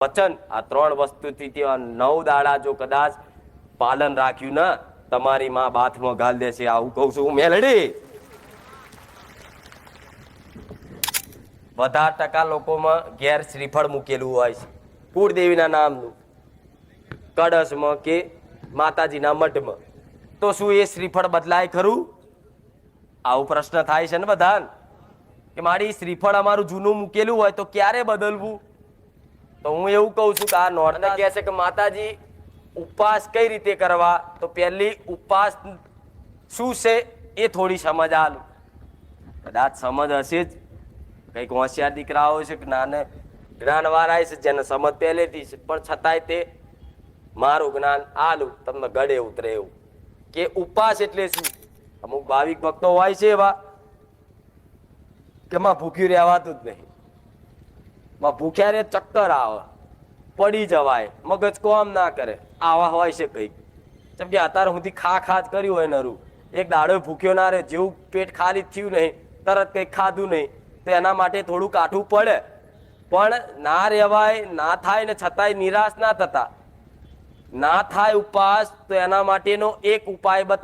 વચન આ ત્રણ વસ્તુથી 9 દાડા જો કદાચ પાલન રાખ્યું ને તમારી માં બાથમાં ગાલ દેશે. આવું કહું છું હું મેલડી. વધારે ટકા લોકોમાં ઘેર શ્રીફળ મૂકેલું હોય છે કુળદેવીના નામનું, કળશમાં કે માતાજીના મઠમાં. તો શું એ શ્રીફળ બદલાય ખરું? આવું પ્રશ્ન થાય છે ને બધા કે મારી શ્રીફળ અમારું જૂનું મૂકેલું હોય તો ક્યારે બદલવું? તો હું એવું કહું છું કે આ નોરતા કહે છે કે માતાજી ઉપવાસ કઈ રીતે કરવા, તો પહેલી ઉપવાસ શું છે એ થોડી સમજ આલું. કદાચ સમજ હશે જ, કંઈક હોશિયાર દીકરાઓ છે કે જ્ઞાનવાળા છે જેને સમજ પહેલેથી છે, પણ છતાંય તે મારું જ્ઞાન આલું તમને ગળે ઉતરે એવું કે ઉપવાસ એટલે શું. અમુક ભાવિક ભક્તો હોય છે એવા કે માં ભૂખ્યું રહેવાતું જ નહીં, માં ભૂખ્યા રે ચક્કર આવે, પડી જવાય, મગજ કોમ ના કરે, આવા હોય છે કંઈક. જેમ કે અત્યારે સુધી ખા જ કર્યું હોય નરું, એક દાડો ભૂખ્યો ના રહે, જેવું પેટ ખાલી થયું નહીં તરત કંઈક ખાધું નહીં તો એના માટે થોડું કાઠું પડે. પણ ના રહેવાય, ના થાય ને છતાંય નિરાશ ના થતા, ના થાય ઉપવાસ તો એના માટેનો એક ઉપાય